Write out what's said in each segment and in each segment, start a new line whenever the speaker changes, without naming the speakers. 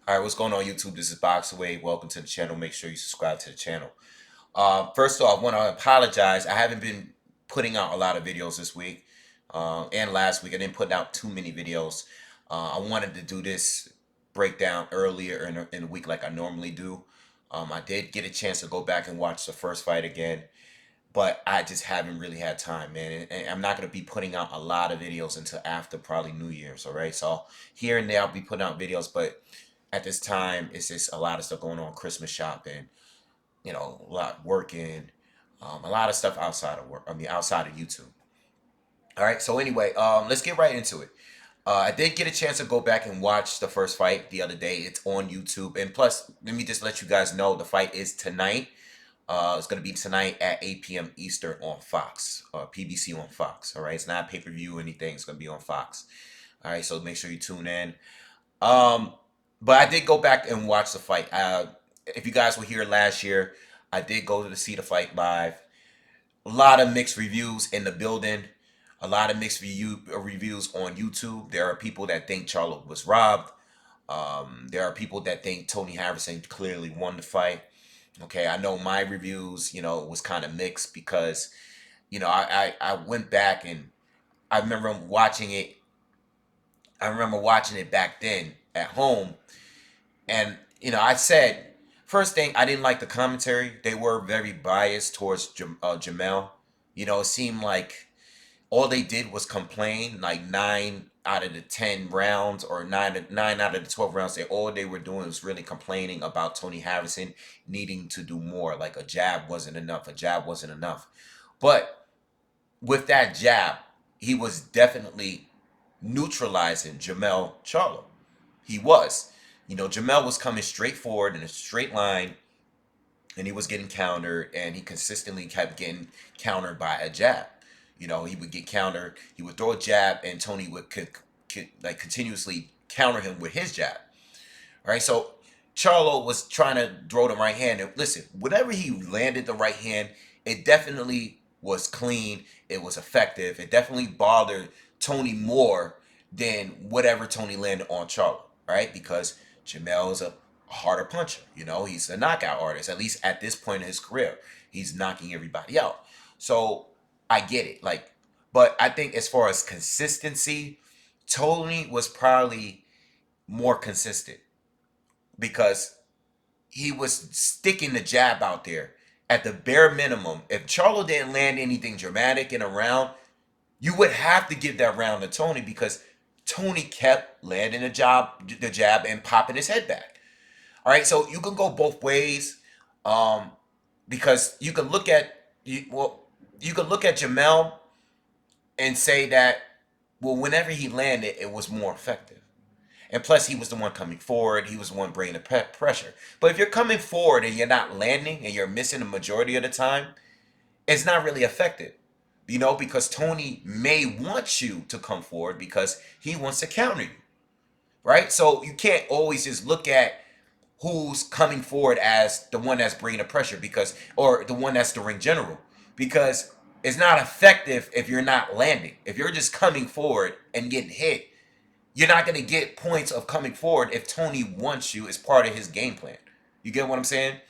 All right, what's going on YouTube? This is BoxingWave. Welcome to the channel. Make sure you subscribe to the channel. First off, I want to apologize. I haven't been putting out a lot of videos this week and last week. I didn't put out too many videos. I wanted to do this breakdown earlier in the week like I normally do. I did get a chance to go back and watch the first fight again, but I just haven't really had time, man. And I'm not going to be putting out a lot of videos until after probably New Year's, all right? So here and there I'll be putting out videos, but at this time it's just a lot of stuff going on, Christmas shopping, a lot working, a lot of stuff outside of work. I mean, outside of YouTube. All right. So anyway, let's get right into it. I did get a chance to go back and watch the first fight the other day. It's on YouTube, and plus, let me just let you guys know the fight is tonight. It's gonna be tonight at 8 p.m. Eastern on Fox, PBC on Fox. All right. It's not pay per view or anything. It's gonna be on Fox. All right. So make sure you tune in. Um, but I did go back and watch the fight. If you guys were here last year, I did go to see the fight live. A lot of mixed reviews in the building. A lot of mixed reviews on YouTube. There are people that think Charlo was robbed. There are people that think Tony Harrison clearly won the fight. Okay, I know my reviews, was kind of mixed because, I went back and I remember watching it. I remember watching it back then at home, and I said, first thing, I didn't like the commentary. They were very biased towards Jermell. It seemed like all they did was complain. Like 9 out of the 10 rounds, or nine out of the 12 rounds, all they were doing was really complaining about Tony Harrison needing to do more. Like a jab wasn't enough. A jab wasn't enough. But with that jab, he was definitely neutralizing Jermell Charlo. He was. Jermell was coming straight forward in a straight line, and he was getting countered, and he consistently kept getting countered by a jab. He would get countered, he would throw a jab, and Tony would like continuously counter him with his jab. All right, so Charlo was trying to throw the right hand, and listen, whatever he landed the right hand, it definitely was clean. It was effective. It definitely bothered Tony more than whatever Tony landed on Charlo, right? Because Jermell is a harder puncher. He's a knockout artist. At least at this point in his career, he's knocking everybody out. So I get it. But I think as far as consistency, Tony was probably more consistent because he was sticking the jab out there at the bare minimum. If Charlo didn't land anything dramatic in a round, you would have to give that round to Tony because Tony kept landing the jab and popping his head back. All right, so you can go both ways, because you can look at Jermell and say that, well, whenever he landed, it was more effective. And plus, he was the one coming forward. He was the one bringing the pressure. But if you're coming forward and you're not landing and you're missing the majority of the time, it's not really effective. Because Tony may want you to come forward because he wants to counter you, right? So you can't always just look at who's coming forward as the one that's bringing the pressure, or the one that's the ring general, because it's not effective if you're not landing. If you're just coming forward and getting hit, you're not going to get points of coming forward if Tony wants you as part of his game plan. You get what I'm saying?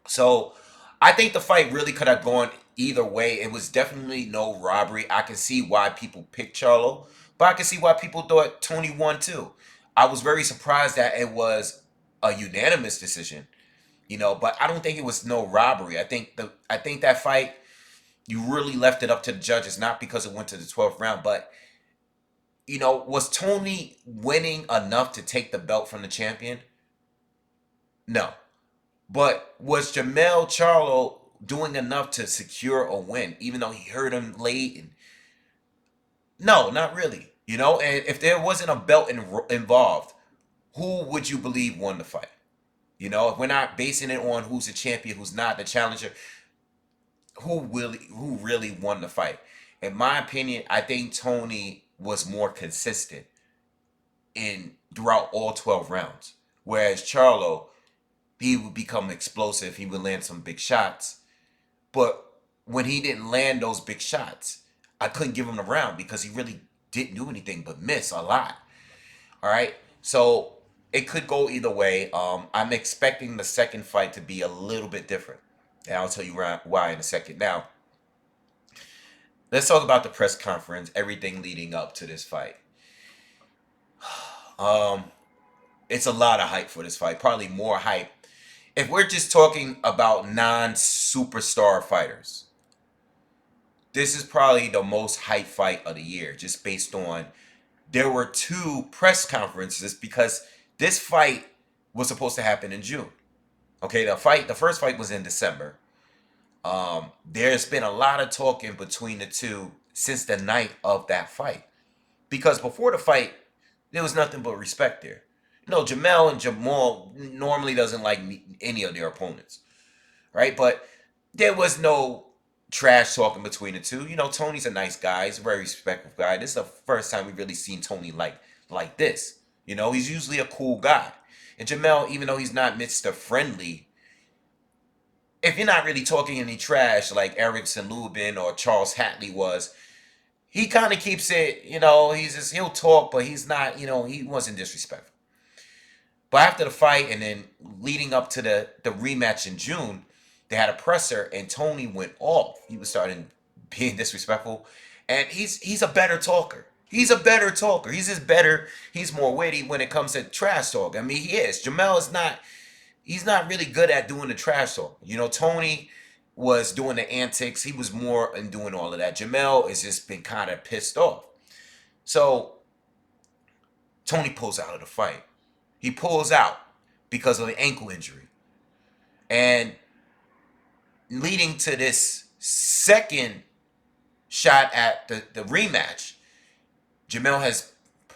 So I think the fight really could have gone either way. It was definitely no robbery. I can see why people picked Charlo, but I can see why people thought Tony won too. I was very surprised that it was a unanimous decision, but I don't think it was no robbery. I think that fight, you really left it up to the judges, not because it went to the 12th round, but was Tony winning enough to take the belt from the champion? No. But was Jermell Charlo doing enough to secure a win, even though he hurt him late? No, not really. And if there wasn't a belt involved, who would you believe won the fight? If we're not basing it on who's the champion, who's not the challenger, who really won the fight? In my opinion, I think Tony was more consistent throughout all 12 rounds, whereas Charlo, he would become explosive. He would land some big shots. But when he didn't land those big shots, I couldn't give him the round because he really didn't do anything but miss a lot. All right. So it could go either way. I'm expecting the second fight to be a little bit different, and I'll tell you why in a second. Now, let's talk about the press conference, everything leading up to this fight. Um, it's a lot of hype for this fight, probably more hype. If we're just talking about non-superstar fighters, this is probably the most hype fight of the year, just based on there were two press conferences because this fight was supposed to happen in June. Okay, the first fight was in December. There's been a lot of talking between the two since the night of that fight. Because before the fight, there was nothing but respect there. You know, Jermell and Jamal normally doesn't like any of their opponents, right? But there was no trash talking between the two. You know, Tony's a nice guy. He's a very respectful guy. This is the first time we've really seen Tony like this. You know, he's usually a cool guy. And Jermell, even though he's not Mr. Friendly, if you're not really talking any trash like Erickson Lubin or Charles Hatley was, he kind of keeps it, you know, he'll talk, but he's not, you know, he wasn't disrespectful. But after the fight and then leading up to the rematch in June, they had a presser and Tony went off. He was starting being disrespectful. And he's a better talker. He's a better talker. He's just better. He's more witty when it comes to trash talk. I mean, he is. Jermell is not, he's not really good at doing the trash talk. You know, Tony was doing the antics. He was more in doing all of that. Jermell has just been kind of pissed off. So Tony pulls out of the fight. He pulls out because of an ankle injury. And leading to this second shot at the rematch, Jermell has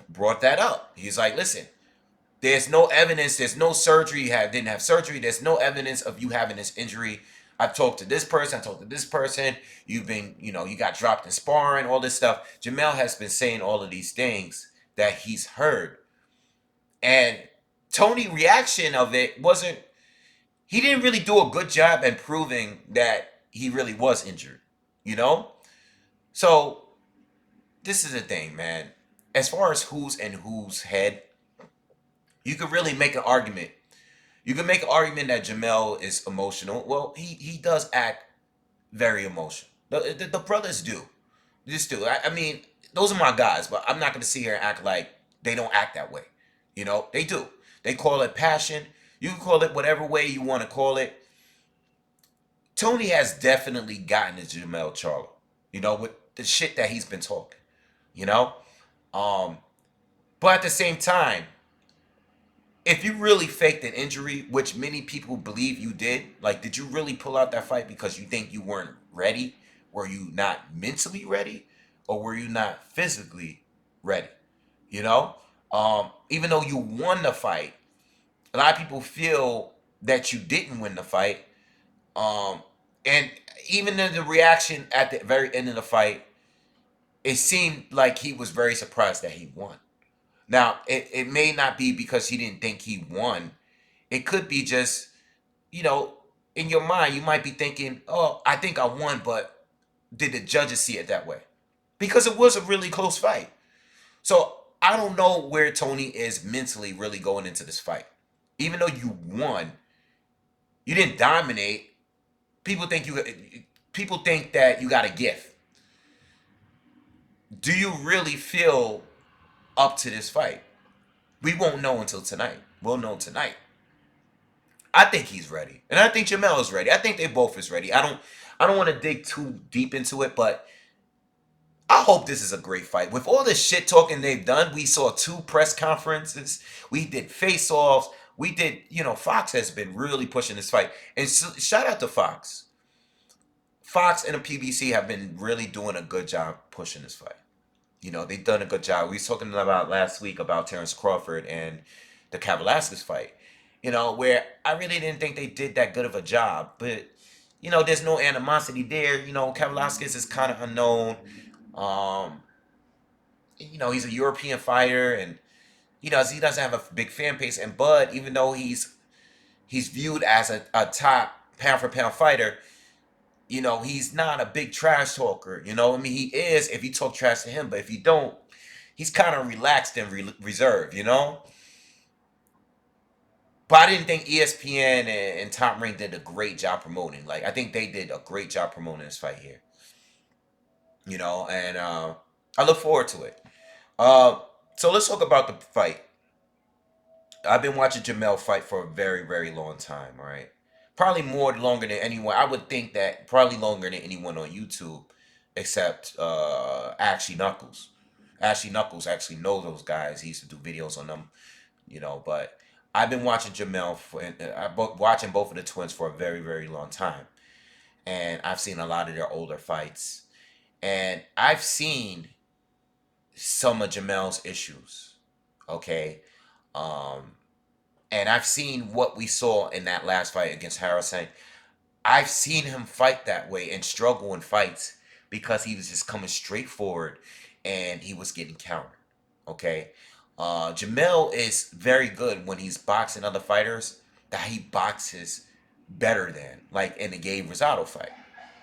brought that up. He's like, listen, there's no evidence, there's no surgery, you didn't have surgery, there's no evidence of you having this injury. I've talked to this person, I talked to this person, you've been, you know, you got dropped in sparring, all this stuff. Jermell has been saying all of these things that he's heard. And Tony's reaction of it wasn't, he didn't really do a good job in proving that he really was injured, you know? So, this is the thing, man. As far as who's in whose head, you could really make an argument. You can make an argument that Jermell is emotional. Well, he does act very emotional. The brothers do. They just do. I mean, those are my guys, but I'm not going to sit here and act like they don't act that way. You know, they do. They call it passion. You can call it whatever way you want to call it. Tony has definitely gotten to Jermell Charlo, you know, with the shit that he's been talking, you know? But at the same time, if you really faked an injury, which many people believe you did, like, did you really pull out that fight because you think you weren't ready? Were you not mentally ready? Or were you not physically ready? You know? Even though you won the fight, a lot of people feel that you didn't win the fight. And even in the reaction at the very end of the fight, it seemed like he was very surprised that he won. Now, it may not be because he didn't think he won. It could be just, you know, in your mind, you might be thinking, oh, I think I won, but did the judges see it that way? Because it was a really close fight. So I don't know where Tony is mentally really going into this fight. Even though you won, you didn't dominate. People think that you got a gift. Do you really feel up to this fight? We won't know until tonight. We'll know tonight. I think he's ready, and I think Jermell is ready. I think they both is ready. I don't want to dig too deep into it, but I hope this is a great fight. With all the shit talking they've done, we saw 2 press conferences. We did face-offs. We did, you know, Fox has been really pushing this fight. And so, shout out to Fox. Fox and the PBC have been really doing a good job pushing this fight. You know, they've done a good job. We was talking about last week about Terrence Crawford and the Kavaliauskas fight. You know, where I really didn't think they did that good of a job. But, you know, there's no animosity there. You know, Kavaliauskas is kind of unknown. You know, he's a European fighter, and he doesn't have a big fan base. And Bud, even though he's viewed as a top pound for pound fighter, you know, he's not a big trash talker. You know, I mean, he is if you talk trash to him, but if you don't, he's kind of relaxed and reserved. You know, But I didn't think ESPN and Top Rank did a great job promoting. Like, I think they did a great job promoting this fight here. And I look forward to it. Uh, so let's talk about the fight. I've been watching Jermell fight for a very, very long time, all right? Probably more longer than anyone. I would think that probably longer than anyone on YouTube except Ashley Knuckles. Ashley Knuckles actually knows those guys. He used to do videos on them, but I've been watching Jermell watching both of the twins for a very, very long time. And I've seen a lot of their older fights. And I've seen some of Jermell's issues. Okay. Um, and I've seen what we saw in that last fight against Harrison. I've seen him fight that way and struggle in fights because he was just coming straight forward and he was getting countered. Okay. Jermell is very good when he's boxing other fighters that he boxes better than, like in the Gabe Rosado fight.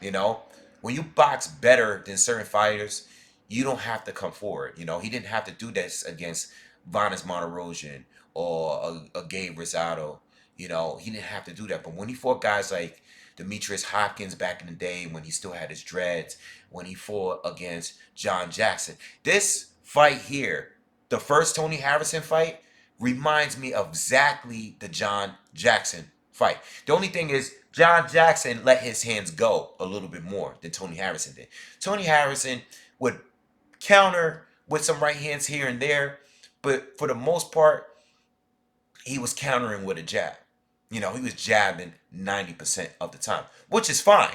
You know, when you box better than certain fighters, you don't have to come forward. He didn't have to do this against Vanes Monterosian or a Gabe Rosado. He didn't have to do that. But when he fought guys like Demetrius Hopkins back in the day, when he still had his dreads, when he fought against John Jackson, this fight here, the first Tony Harrison fight, reminds me of exactly the John Jackson fight. The only thing is, John Jackson let his hands go a little bit more than Tony Harrison did. Tony Harrison would counter with some right hands here and there, but for the most part, he was countering with a jab. He was jabbing 90% of the time, which is fine,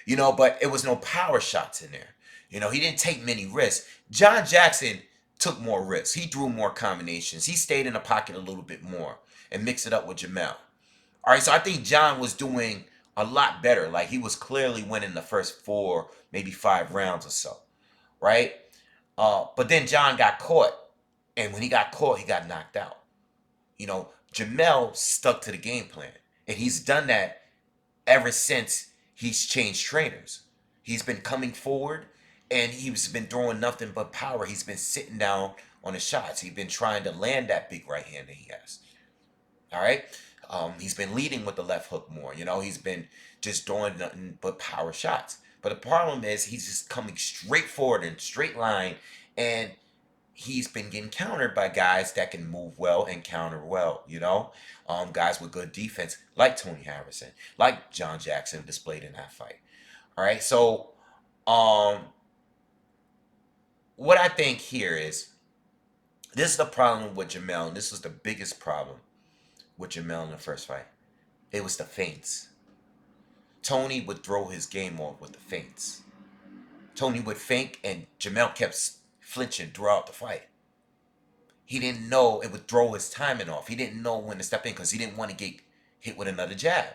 but it was no power shots in there. He didn't take many risks. John Jackson took more risks. He threw more combinations. He stayed in the pocket a little bit more and mixed it up with Jermell. All right, so I think John was doing a lot better. Like, he was clearly winning the first 4, maybe 5 rounds or so, right? But then John got caught, and when he got caught, he got knocked out. Jermell stuck to the game plan, and he's done that ever since he's changed trainers. He's been coming forward, and he's been throwing nothing but power. He's been sitting down on the shots. He's been trying to land that big right hand that he has. All right. He's been leading with the left hook more. He's been just throwing nothing but power shots. But the problem is he's just coming straight forward in straight line, and he's been getting countered by guys that can move well and counter well. Guys with good defense like Tony Harrison, like John Jackson displayed in that fight. All right. So, what I think here is this is the problem with Jermell, and this was the biggest problem with Jermell in the first fight. It was the feints. Tony would throw his game off with the feints. Tony would feint, and Jermell kept flinching throughout the fight. He didn't know, it would throw his timing off. He didn't know when to step in because he didn't want to get hit with another jab.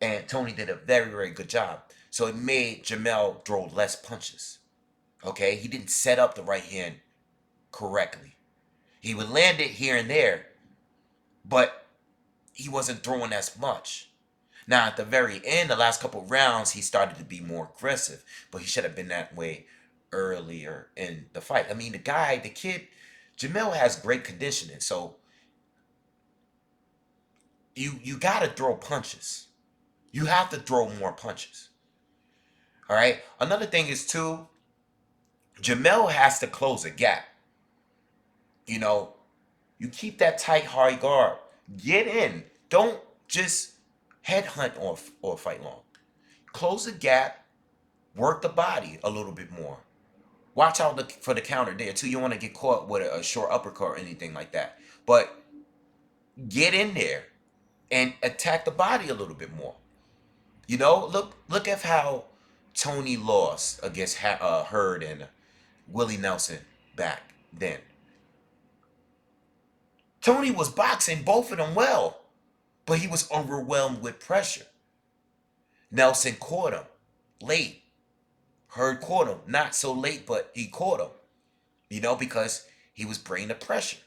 And Tony did a very, very good job. So it made Jermell throw less punches. Okay? He didn't set up the right hand correctly. He would land it here and there, but he wasn't throwing as much. Now, at the very end, the last couple rounds, he started to be more aggressive, but he should have been that way earlier in the fight. I mean, the kid, Jermell has great conditioning, so you got to throw punches. You have to throw more punches. All right? Another thing is, too, Jermell has to close a gap. You keep that tight, hard guard. Get in. Don't just headhunt or fight long. Close the gap. Work the body a little bit more. Watch out for the counter there, too. You don't want to get caught with a short uppercut or anything like that. But get in there and attack the body a little bit more. Look at how Tony lost against Hurd and Willie Nelson back then. Tony was boxing both of them well, but he was overwhelmed with pressure. Nelson caught him late. Hurd caught him. Not so late, but he caught him. Because he was bringing the pressure.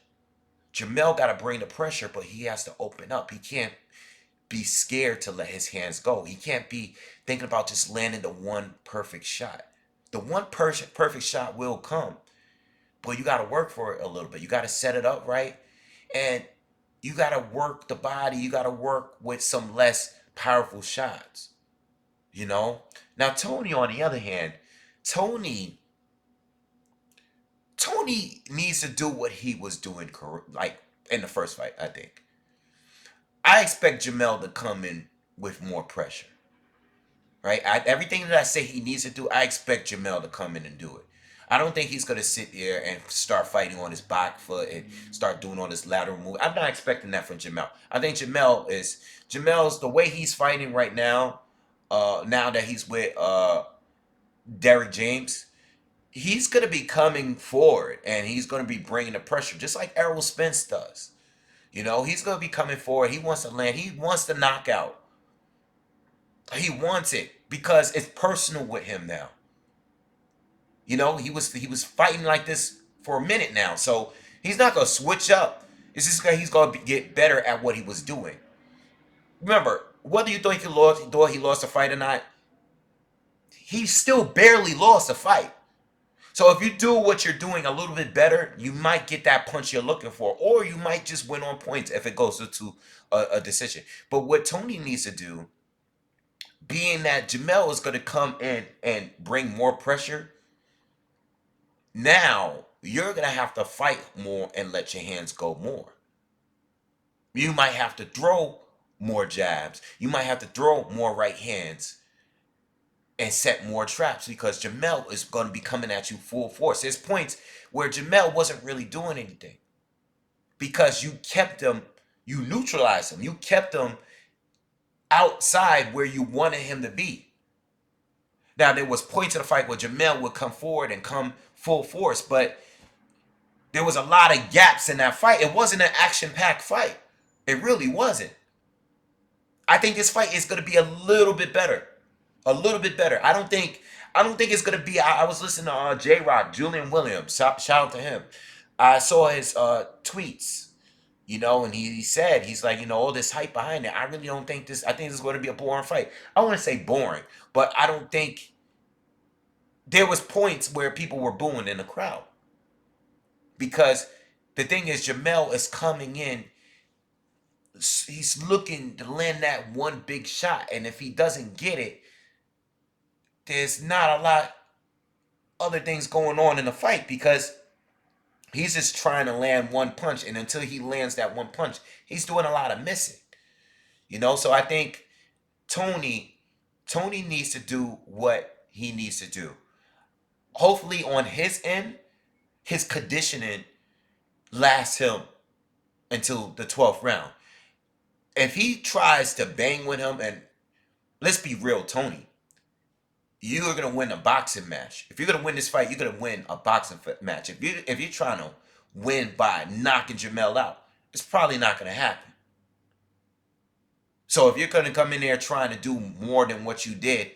Jermell got to bring the pressure, but he has to open up. He can't be scared to let his hands go. He can't be thinking about just landing the one perfect shot. The one perfect shot will come, but you got to work for it a little bit. You got to set it up right. And You got to work the body. You got to work with some less powerful shots. You know. Now Tony, on the other hand, Tony Tony needs to do what he was doing, like in the first fight. I think. I expect Jermell to come in with more pressure. Right? Everything that I say he needs to do, I expect Jermell to come in and do it. I don't think he's gonna sit there and start fighting on his back foot and start doing all this lateral move. I'm not expecting that from Jermell. I think Jermell's the way he's fighting right now. Now that he's with Derrick James, he's gonna be coming forward and he's gonna be bringing the pressure, just like Errol Spence does. You know, he's gonna be coming forward. He wants to land. He wants to knock out. He wants it because it's personal with him now. You know, he was fighting like this for a minute now, so he's not gonna switch up. It's just that he's gonna get better at what he was doing. Remember, whether you thought he lost a fight or not, he still barely lost a fight. So if you do what you're doing a little bit better, you might get that punch you're looking for, or you might just win on points if it goes to a decision. But what Tony needs to do, being that Jermell is going to come in and bring more pressure, now you're going to have to fight more and let your hands go more. You might have to throw more jabs. You might have to throw more right hands and set more traps because Jermell is going to be coming at you full force. There's points where Jermell wasn't really doing anything because you neutralized him. You kept him outside where you wanted him to be. Now, there was points of the fight where Jermell would come forward and come full force, but there was a lot of gaps in that fight. It wasn't an action-packed fight. It really wasn't. I think this fight is going to be a little bit better. A little bit better. I don't think it's going to be. I was listening to J-Rock, Julian Williams. Shout out to him. I saw his tweets, you know, and he said, he's like, you know, all this hype behind it. I really don't think this. I think this is going to be a boring fight. I want to say boring, but I don't think there was points where people were booing in the crowd because the thing is, Jermell is coming in. He's looking to land that one big shot, and if he doesn't get it, there's not a lot other things going on in the fight because he's just trying to land one punch, and until he lands that one punch, he's doing a lot of missing. You know, so I think Tony needs to do what he needs to do. Hopefully on his end, his conditioning lasts him until the 12th round. If he tries to bang with him, and let's be real, Tony, you are gonna win a boxing match. If you're gonna win this fight, you're gonna win a boxing match. If you're trying to win by knocking Jermell out, it's probably not gonna happen. So if you're gonna come in there trying to do more than what you did,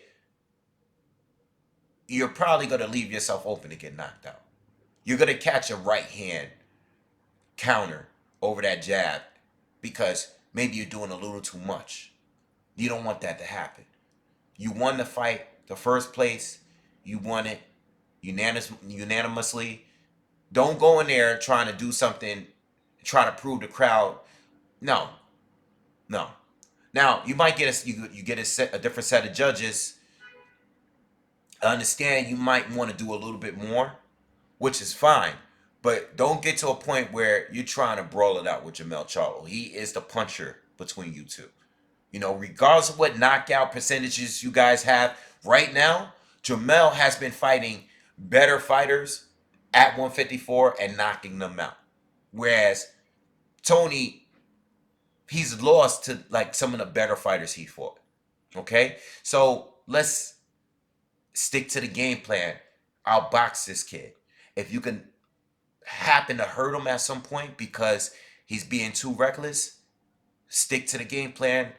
you're probably gonna leave yourself open to get knocked out. You're gonna catch a right hand counter over that jab because maybe you're doing a little too much. You don't want that to happen. You won the fight, the first place. You won it unanimously. Don't go in there trying to do something, trying to prove the crowd. No, no. Now you might get you get a different set of judges. I understand you might want to do a little bit more, which is fine. But don't get to a point where you're trying to brawl it out with Jermell Charlo. He is the puncher between you two. You know, regardless of what knockout percentages you guys have right now, Jermell has been fighting better fighters at 154 and knocking them out. Whereas Tony, he's lost to like some of the better fighters he fought. Okay? So let's stick to the game plan. I'll box this kid. If you can happen to hurt him at some point because he's being too reckless, stick to the game plan.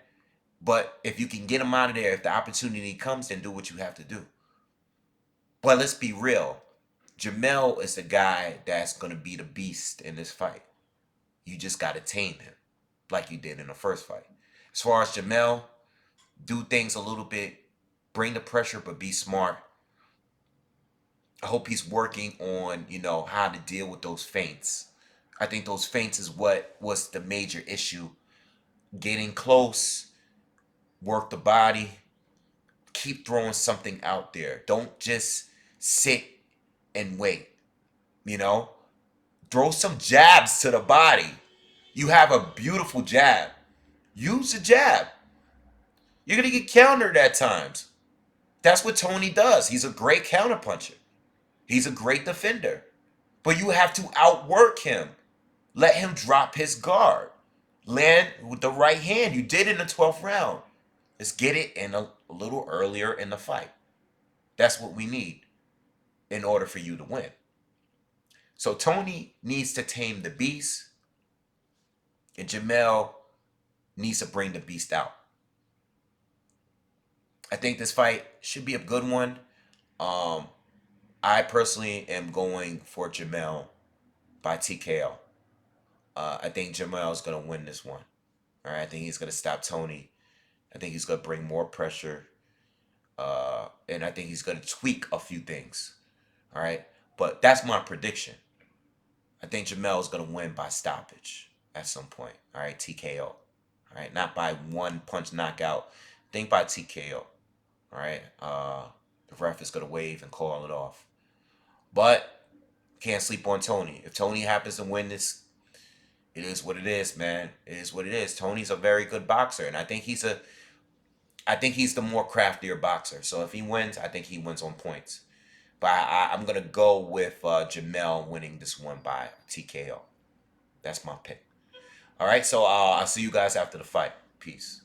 But if you can get him out of there, if the opportunity comes, then do what you have to do. But let's be real. Jermell is the guy that's going to be the beast in this fight. You just got to tame him like you did in the first fight. As far as Jermell, do things a little bit, bring the pressure, but be smart. I hope he's working on, you know, how to deal with those feints. I think those feints is what was the major issue. Getting close, work the body, keep throwing something out there. Don't just sit and wait. You know, throw some jabs to the body. You have a beautiful jab. Use the jab. You're gonna get countered at times. That's what Tony does. He's a great counterpuncher. He's a great defender. But you have to outwork him. Let him drop his guard. Land with the right hand. You did in the 12th round. Let's get it in a little earlier in the fight. That's what we need in order for you to win. So Tony needs to tame the beast, and Jermell needs to bring the beast out. I think this fight should be a good one. Um, I personally am going for Jermell by TKO. I think Jermell is going to win this one. All right, I think he's going to stop Tony. I think he's going to bring more pressure. And I think he's going to tweak a few things. All right, but that's my prediction. I think Jermell is going to win by stoppage at some point. All right, TKO. All right, not by one punch knockout. I think by TKO. All right, the ref is going to wave and call it off. But can't sleep on Tony. If Tony happens to win this, it is what it is, man. It is what it is. Tony's a very good boxer, and I think he's the more craftier boxer. So if he wins, I think he wins on points. But I'm gonna go with Jermell winning this one by TKO. That's my pick. All right, so I'll see you guys after the fight. Peace.